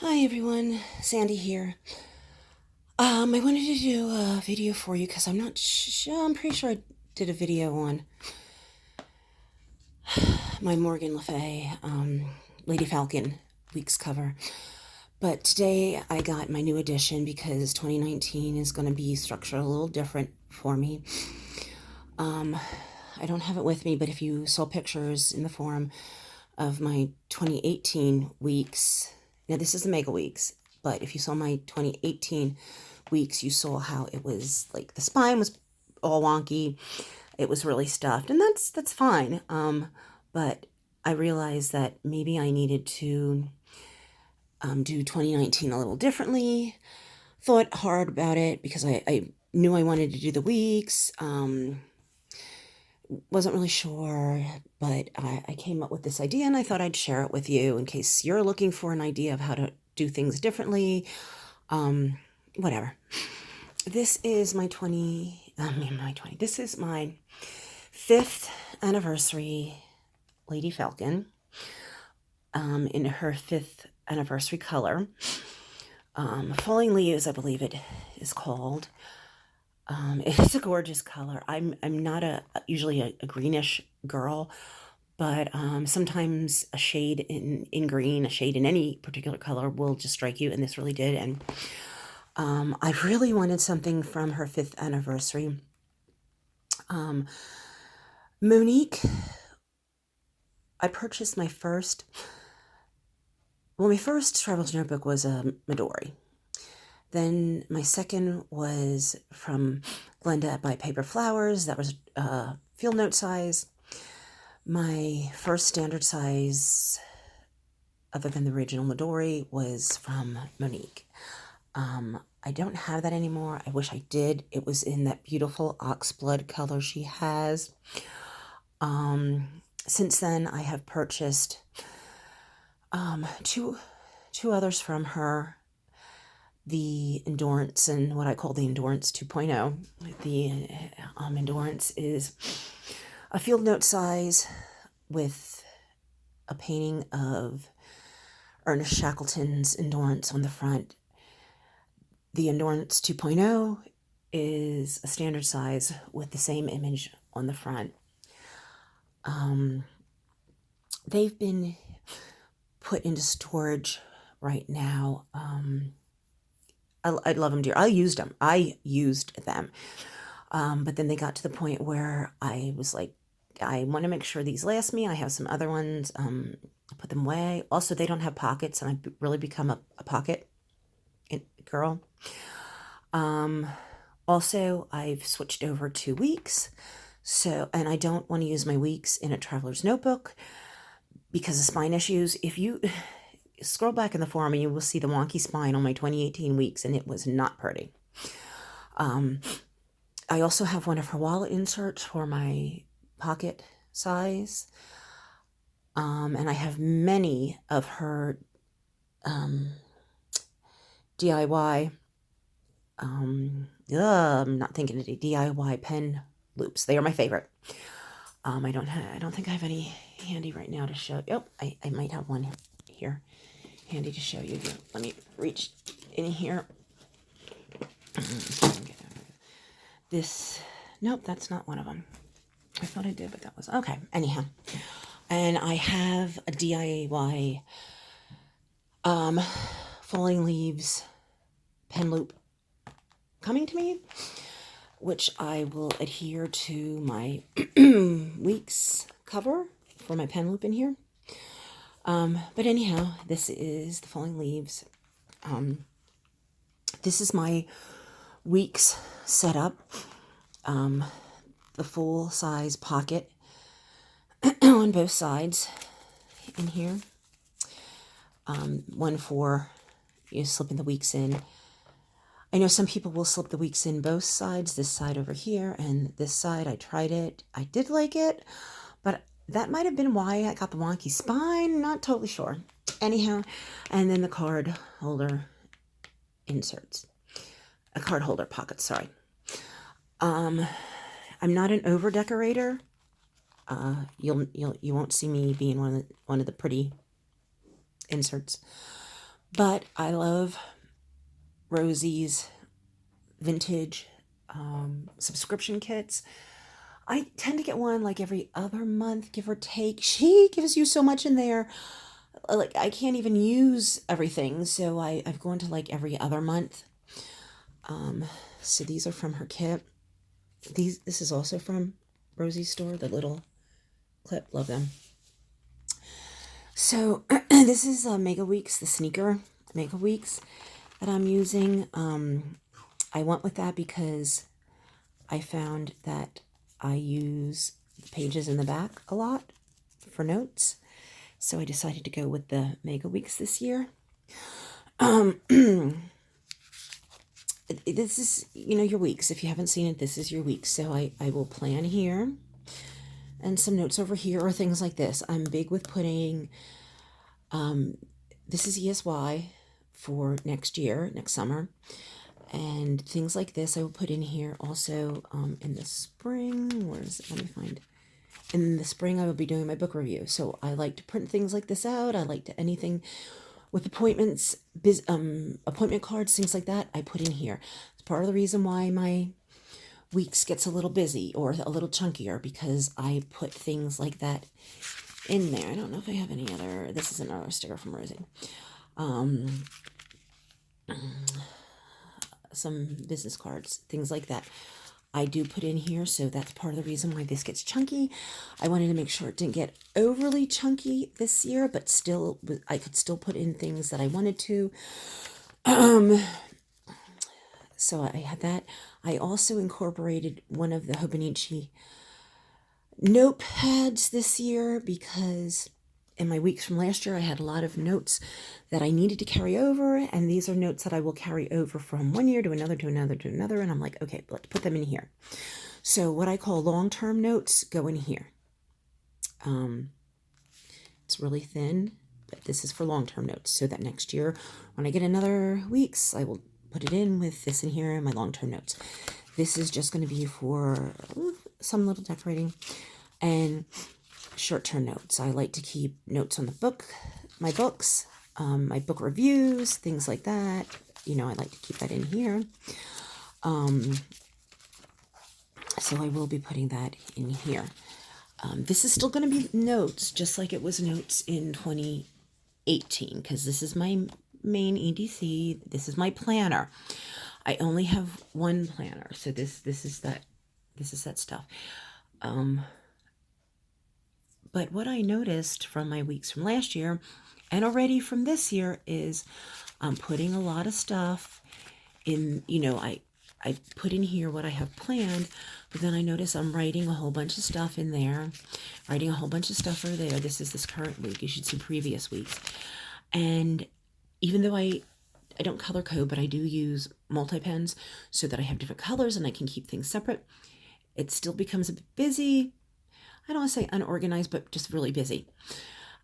Hi everyone, Sandy here. I wanted to do a video for you because I'm pretty sure I did a video on my Morgan Le Fay, Lady Falcon week's cover. But today I got my new edition because 2019 is going to be structured a little different for me. I don't have it with me, but if you saw pictures in the forum of my 2018 weeks, now this is the mega weeks, but if you saw my 2018 weeks, you saw how it was like the spine was all wonky. It was really stuffed, and that's fine. But I realized that maybe I needed to do 2019 a little differently. Thought hard about it because I knew I wanted to do the weeks. Wasn't really sure, but I came up with this idea and I thought I'd share it with you in case you're looking for an idea of how to do things differently. Whatever. This is this is my 5th anniversary Lady Falcon, in her 5th anniversary color. Falling Leaves, I believe it is called. It's a gorgeous color. I'm not usually a greenish girl, but sometimes a shade in green, a shade in any particular color will just strike you, and this really did. And I really wanted something from her 5th anniversary. Monique, I purchased my first travel notebook was a Midori. Then my second was from Glenda by Paper Flowers. That was field note size. My first standard size, other than the original Midori, was from Monique. I don't have that anymore. I wish I did. It was in that beautiful oxblood color she has. Since then, I have purchased two others from her. The Endurance and what I call the Endurance 2.0. The Endurance is a field note size with a painting of Ernest Shackleton's Endurance on the front. The Endurance 2.0 is a standard size with the same image on the front. They've been put into storage right now. I love them dear. I used them. But then they got to the point where I was like, I want to make sure these last me. I have some other ones. I put them away. Also, they don't have pockets, and I've really become a pocket girl. Also, I've switched over to weeks. And I don't want to use my weeks in a traveler's notebook because of spine issues. If you scroll back in the forum and you will see the wonky spine on my 2018 weeks, and it was not pretty. I also have one of her wallet inserts for my pocket size. And I have many of her DIY, I'm not thinking of DIY pen loops. They are my favorite. I don't think I have any handy right now to show. Oh, I might have one here handy to show you. Let me reach in here. Nope, that's not one of them. I thought I did, but that was okay. Anyhow, and I have a DIY Falling Leaves pen loop coming to me, which I will adhere to my week's cover for my pen loop in here. But anyhow, this is the Falling Leaves. This is my week's setup. The full size pocket on both sides in here. One for slipping the weeks in. I know some people will slip the weeks in both sides, this side over here and this side. I tried it. I did like it, but that might have been why I got the wonky spine. Not totally sure. Anyhow, and then the card holder inserts. A card holder pocket, sorry. I'm not an over decorator. You won't see me being one of the pretty inserts. But I love Rosie's vintage subscription kits. I tend to get one like every other month, give or take. She gives you so much in there. Like I can't even use everything, so I've gone to like every other month. So these are from her kit. This is also from Rosie's store, the little clip. Love them. So this is Mega Weeks, the sneaker Mega Weeks that I'm using. I went with that because I found that I use the pages in the back a lot for notes. So I decided to go with the Mega Weeks this year. This is, your weeks. If you haven't seen it, this is your week. So I will plan here and some notes over here or things like this. I'm big with putting, this is ESY for next year, next summer. And things like this I will put in here also in the spring. Where is it? Let me find. In the spring I will be doing my book review. So I like to print things like this out. I like to anything with appointments, appointment cards, things like that, I put in here. It's part of the reason why my weeks gets a little busy or a little chunkier, because I put things like that in there. I don't know if I have any other. This is another sticker from Rosie. Some business cards, things like that. I do put in here, so that's part of the reason why this gets chunky. I wanted to make sure it didn't get overly chunky this year, but still, I could still put in things that I wanted to. So I had that. I also incorporated one of the Hobonichi notepads this year because in my weeks from last year, I had a lot of notes that I needed to carry over, and these are notes that I will carry over from one year to another, to another, to another, and I'm like, okay, let's put them in here. So what I call long-term notes go in here. It's really thin, but this is for long-term notes, so that next year, when I get another weeks, I will put it in with this in here and my long-term notes. This is just going to be for some little decorating and short-term notes. I like to keep notes on the book, my books, my book reviews, things like that. I like to keep that in here. So I will be putting that in here. This is still going to be notes, just like it was notes in 2018, because this is my main EDC. This is my planner. I only have one planner, so this is that stuff. But what I noticed from my weeks from last year and already from this year is I'm putting a lot of stuff in, I put in here what I have planned, but then I notice I'm writing a whole bunch of stuff in there, writing a whole bunch of stuff over there. This is this current week. You should see previous weeks. And even though I don't color code, but I do use multi-pens so that I have different colors and I can keep things separate, it still becomes a bit busy. I don't want to say unorganized, but just really busy.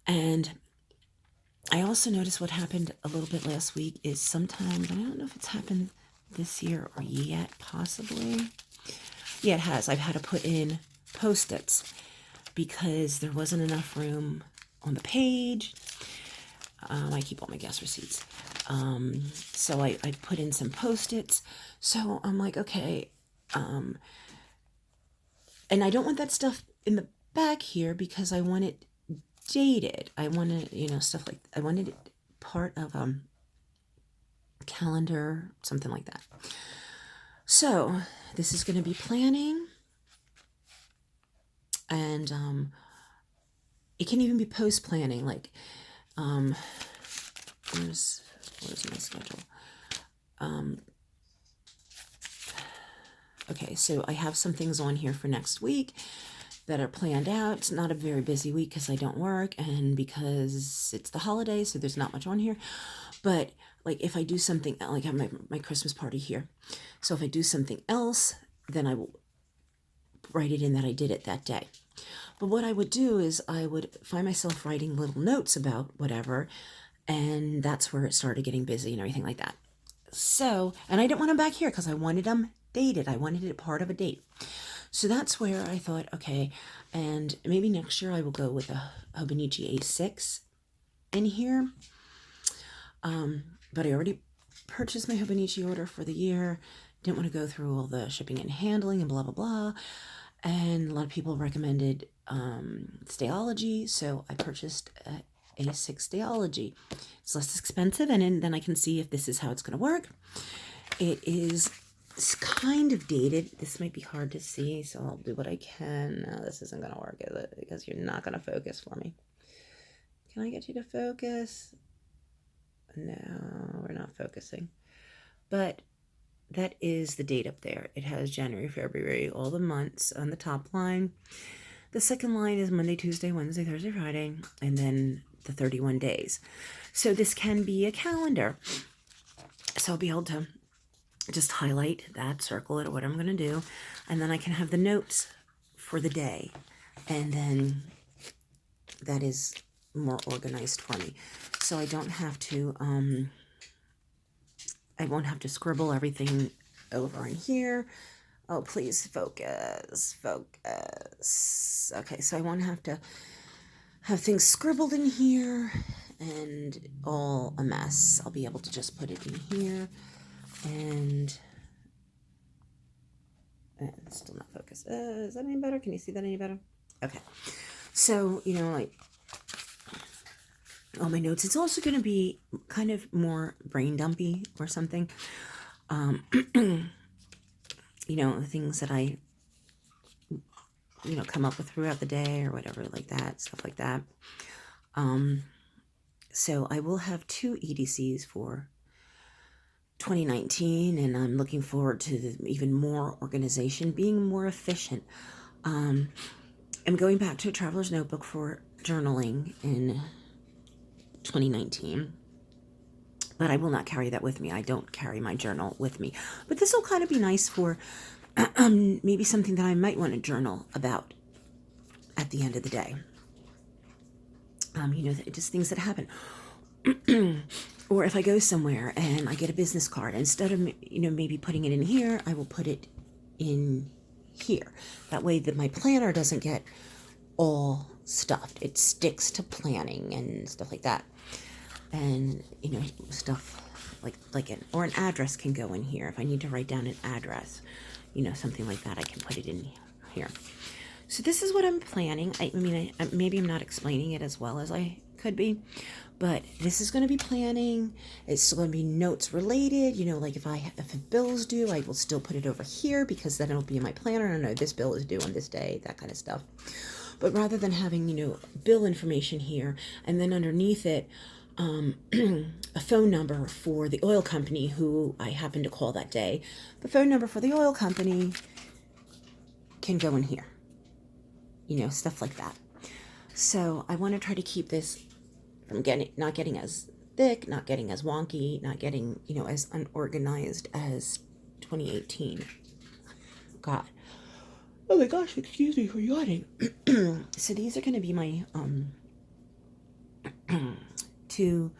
And I also noticed what happened a little bit last week is sometimes, I don't know if it's happened this year or yet, possibly. Yeah, it has. I've had to put in Post-its because there wasn't enough room on the page. I keep all my gas receipts. So I put in some Post-its. So I'm like, okay. And I don't want that stuff in the back here because I want it dated. I wanted, stuff like, I wanted it part of calendar, something like that. So this is going to be planning, and it can even be post planning. Like, where's my schedule? Okay, so I have some things on here for next week that are planned out. It's not a very busy week because I don't work and because it's the holidays, so there's not much on here. But like if I do something, like I have my Christmas party here. So if I do something else, then I will write it in that I did it that day. But what I would do is I would find myself writing little notes about whatever, and that's where it started getting busy and everything like that. So, and I didn't want them back here because I wanted them dated. I wanted it part of a date. So that's where I thought, okay, and maybe next year I will go with a Hobonichi A6 in here. But I already purchased my Hobonichi order for the year. Didn't want to go through all the shipping and handling and blah, blah, blah. And a lot of people recommended Stalogy, so I purchased A6 Stalogy. It's less expensive, and then I can see if this is how it's going to work. It's kind of dated. This might be hard to see, so I'll do what I can. No, this isn't going to work, is it? Because you're not going to focus for me. Can I get you to focus? No, we're not focusing. But that is the date up there. It has January, February, all the months on the top line. The second line is Monday, Tuesday, Wednesday, Thursday, Friday, and then the 31 days. So this can be a calendar. So I'll be able to just highlight that, circle it, or what I'm going to do, and then I can have the notes for the day, and then that is more organized for me. So I don't have to, I won't have to scribble everything over in here. Oh, please focus, focus. Okay, so I won't have to have things scribbled in here and all a mess. I'll be able to just put it in here, and it's still not focused. Is that any better? Can you see that any better? Okay. So, you know, like all my notes, it's also going to be kind of more brain dumpy or something. You know, the things that I, you know, come up with throughout the day or whatever, like that, stuff like that. So I will have 2 EDCs for 2019, and I'm looking forward to even more organization, being more efficient. I'm going back to a traveler's notebook for journaling in 2019, but I will not carry that with me. I don't carry my journal with me, but this will kind of be nice for maybe something that I might want to journal about at the end of the day. You know, just things that happen. Or if I go somewhere and I get a business card, instead of, you know, maybe putting it in here, I will put it in here. That way that my planner doesn't get all stuffed. It sticks to planning and stuff like that. And, you know, stuff like an address can go in here. If I need to write down an address, you know, something like that, I can put it in here. So this is what I'm planning. I mean, maybe I'm not explaining it as well as I could be, but this is going to be planning. It's still going to be notes related. You know, like if a bill's due, I will still put it over here because then it'll be in my planner. I know this bill is due on this day, that kind of stuff. But rather than having, you know, bill information here and then underneath it, a phone number for the oil company who I happen to call that day, the phone number for the oil company can go in here. You know, stuff like that. So I want to try to keep this from not getting as thick, not getting as wonky, not getting, you know, as unorganized as 2018. God. Oh my gosh, excuse me for yawning. So these are going to be my 2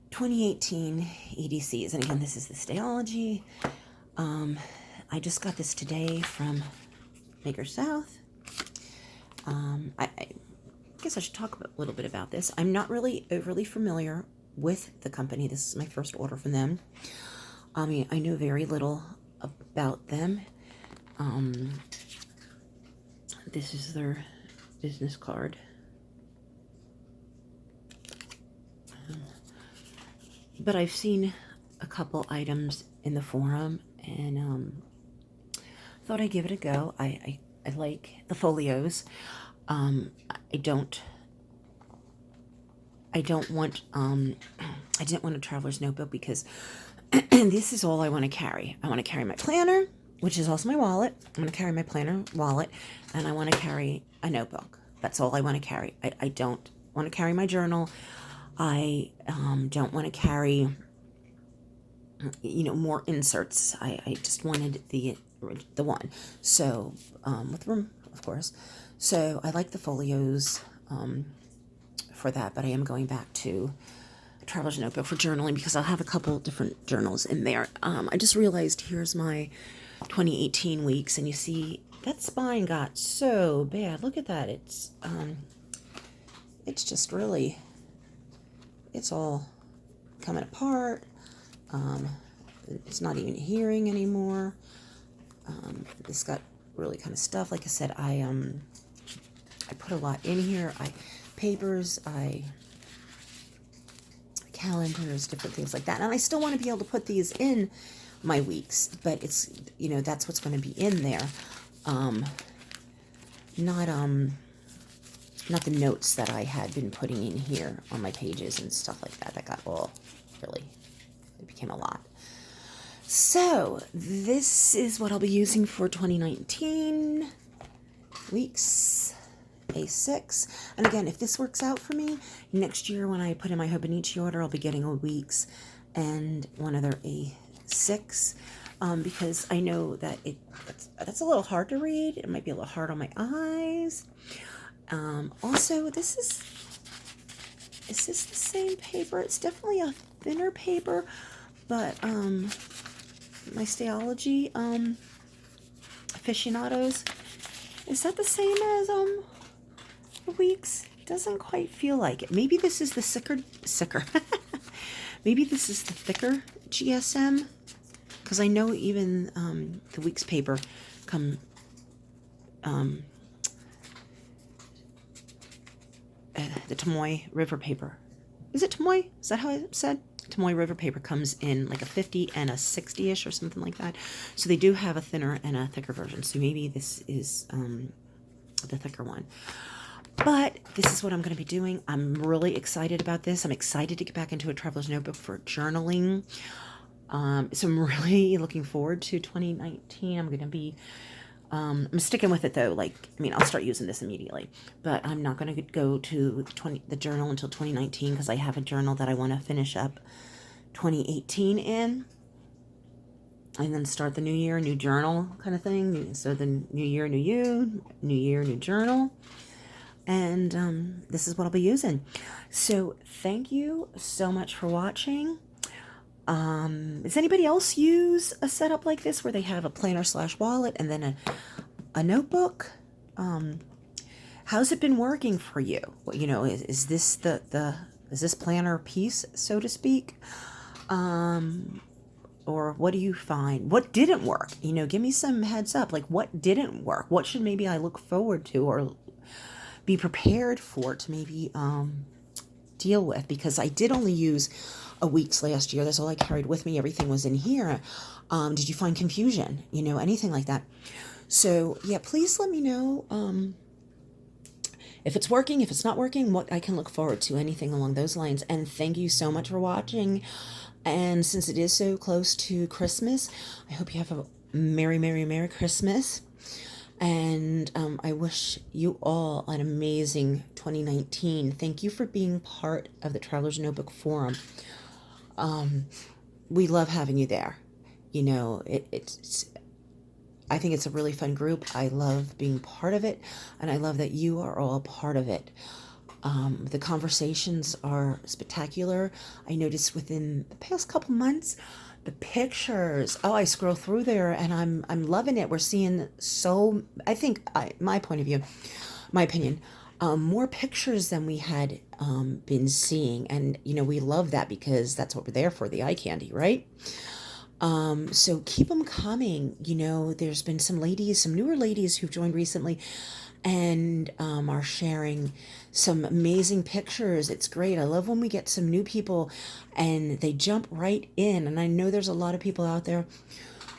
2018 EDCs. And again, this is the Stalogy. I just got this today from Maker South. I guess I should talk a little bit about this. I'm not really overly familiar with the company. This is my first order from them. I mean, I know very little about them. This is their business card. But I've seen a couple items in the forum, and thought I'd give it a go. I like the folios. I didn't want a traveler's notebook because this is all I want to carry. I want to carry my planner, which is also my wallet. I'm going to carry my planner, wallet, and I want to carry a notebook. That's all I want to carry. I don't want to carry my journal. I don't want to carry, you know, more inserts. I just wanted the one. So, with room, of course. So I like the folios for that, but I am going back to a traveler's notebook for journaling because I'll have a couple different journals in there. I just realized here's my 2018 weeks, and you see that spine got so bad. Look at that. It's just really, it's all coming apart. It's not even hearing anymore. This got really kind of stuff. Like I said, I put a lot in here. Papers, calendars, different things like that. And I still want to be able to put these in my weeks, but it's, you know, that's what's going to be in there. Not the notes that I had been putting in here on my pages and stuff like that. That got all really, it became a lot. So this is what I'll be using for 2019 weeks, A6. And again, if this works out for me, next year when I put in my Hobonichi order, I'll be getting a weeks and one other A6, because I know that that's a little hard to read. It might be a little hard on my eyes. Also, is this the same paper? It's definitely a thinner paper, but my Stalogy aficionados, is that the same as the weeks? Doesn't quite feel like it. Maybe this is the sicker. Maybe this is the thicker GSM, because I know even the weeks paper come the Tomoe River paper. Is it Tomoe? Is that how I said? Tomoe River paper comes in like a 50 and a 60-ish or something like that. So they do have a thinner and a thicker version. So maybe this is the thicker one. But this is what I'm going to be doing. I'm really excited about this. I'm excited to get back into a traveler's notebook for journaling. So I'm really looking forward to 2019. I'm going to be I'm sticking with it though. Like, I mean, I'll start using this immediately, but I'm not going to go to the journal until 2019, because I have a journal that I want to finish up 2018 in, and then start the new year, new journal kind of thing. So the new year, new you, new year, new journal. And this is what I'll be using. So thank you so much for watching. Does anybody else use a setup like this where they have a planner / wallet and then a notebook? How's it been working for you? Well, you know, is this is this planner piece, so to speak? Or what do you find? What didn't work? You know, give me some heads up. Like, what didn't work? What should maybe I look forward to or be prepared for to maybe deal with? Because I did only use a week's last year. That's all I carried with me. Everything was in here. Did you find confusion? You know, anything like that? So yeah, please let me know if it's working, if it's not working, what I can look forward to, anything along those lines. And thank you so much for watching. And since it is so close to Christmas, I hope you have a Merry, Merry, Merry Christmas. And I wish you all an amazing 2019. Thank you for being part of the Traveler's Notebook Forum. We love having you there. You know, I think it's a really fun group. I love being part of it, and I love that you are all a part of it. The conversations are spectacular. I noticed within the past couple months, the pictures. Oh, I scroll through there, and I'm loving it. We're seeing I think, my point of view, my opinion, more pictures than we had been seeing. And, you know, we love that because that's what we're there for, the eye candy, right? So keep them coming. You know, there's been some newer ladies who've joined recently and are sharing some amazing pictures. It's great. I love when we get some new people and they jump right in. And I know there's a lot of people out there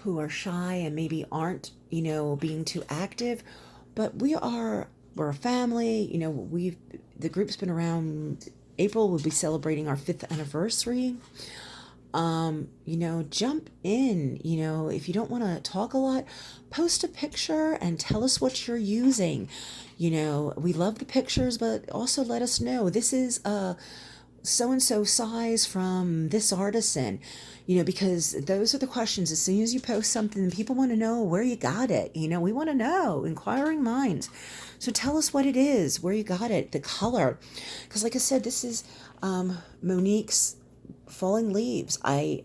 who are shy and maybe aren't, you know, being too active, but we're a family. You know, the group's been around. April, we'll be celebrating our 5th anniversary. You know, jump in. You know, if you don't want to talk a lot, post a picture and tell us what you're using. You know, we love the pictures, but also let us know this is a so-and-so size from this artisan, you know, because those are the questions. As soon as you post something, people want to know where you got it. You know, we want to know, inquiring minds. So tell us what it is, where you got it, the color. Because like I said, this is Monique's Falling Leaves. I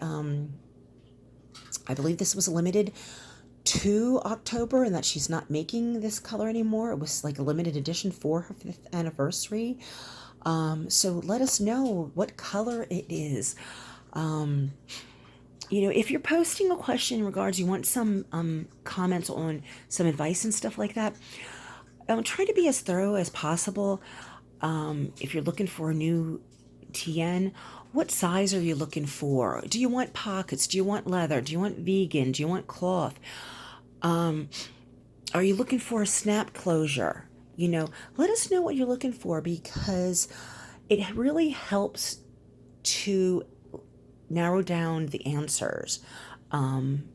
believe this was limited to October and that she's not making this color anymore. It was like a limited edition for her 5th anniversary. So let us know what color it is. If you're posting a question in regards, you want some comments on some advice and stuff like that, try to be as thorough as possible. If you're looking for a new TN, what size are you looking for? Do you want pockets? Do you want leather? Do you want vegan? Do you want cloth? Are you looking for a snap closure? Let us know what you're looking for, because it really helps to narrow down the answers. And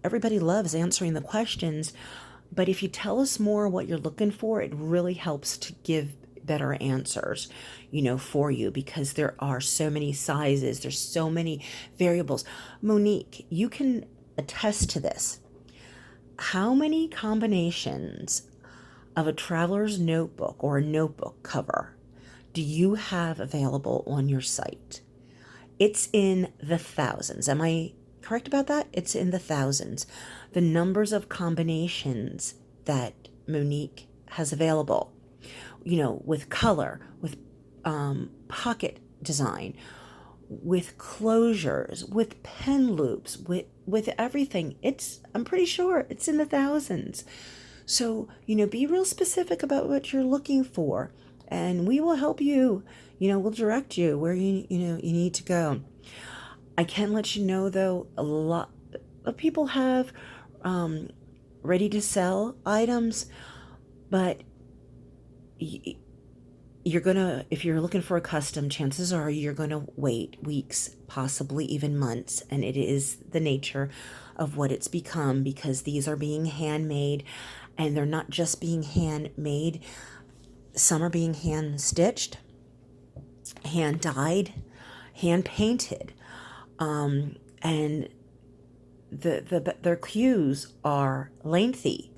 everybody loves answering the questions, but if you tell us more what you're looking for, it really helps to give better answers, for you, because there are so many sizes, there's so many variables. Monique, you can attest to this. How many combinations of a traveler's notebook or a notebook cover do you have available on your site? It's in the thousands. Am I correct about that? It's in the thousands. The numbers of combinations that Monique has available, with color, with pocket design, with closures, with pen loops, with everything. I'm pretty sure it's in the thousands. So, be real specific about what you're looking for, and we will help you. We'll direct you where you need to go. I can let you know, though, a lot of people have ready to sell items, but if you're looking for a custom, chances are you're going to wait weeks, possibly even months. And it is the nature of what it's become, because these are being handmade, and they're not just being handmade. Some are being hand stitched, hand dyed, hand painted. And their queues are lengthy.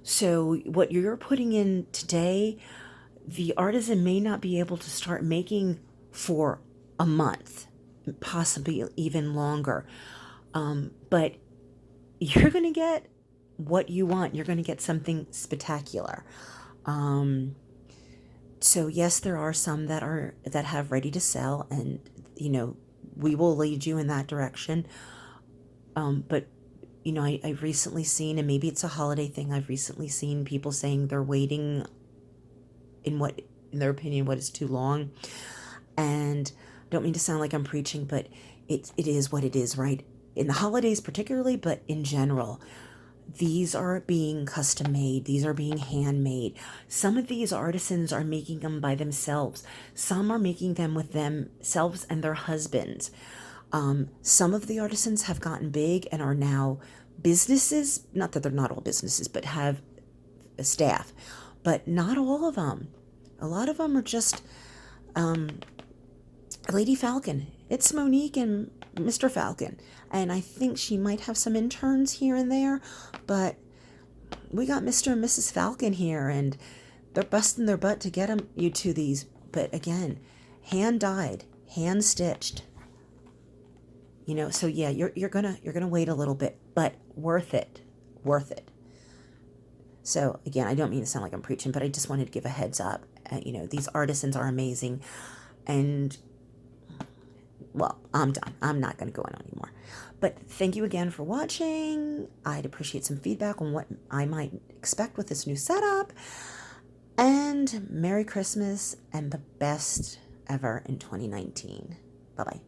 So what you're putting in today, the artisan may not be able to start making for a month, possibly even longer. But you're going to get what you want. You're going to get something spectacular. So yes, there are some that have ready to sell, and we will lead you in that direction. But I've recently seen, and maybe it's a holiday thing, I've recently seen people saying they're waiting in their opinion, what is too long. And I don't mean to sound like I'm preaching, but it is what it is, right? In the holidays particularly, but in general, these are being custom made. These are being handmade. Some of these artisans are making them by themselves. Some are making them with themselves and their husbands. Some of the artisans have gotten big and are now businesses. Not that they're not all businesses, but have a staff. But not all of them. A lot of them are just Lady Falcon. It's Monique and Mr. Falcon. And I think she might have some interns here and there, but we got Mr. and Mrs. Falcon here, and they're busting their butt to get you to these. But again, hand dyed, hand stitched. So yeah, you're gonna wait a little bit, but worth it. So again, I don't mean to sound like I'm preaching, but I just wanted to give a heads up. These artisans are amazing, and well, I'm done. I'm not going to go on anymore. But thank you again for watching. I'd appreciate some feedback on what I might expect with this new setup. And Merry Christmas and the best ever in 2019. Bye-bye.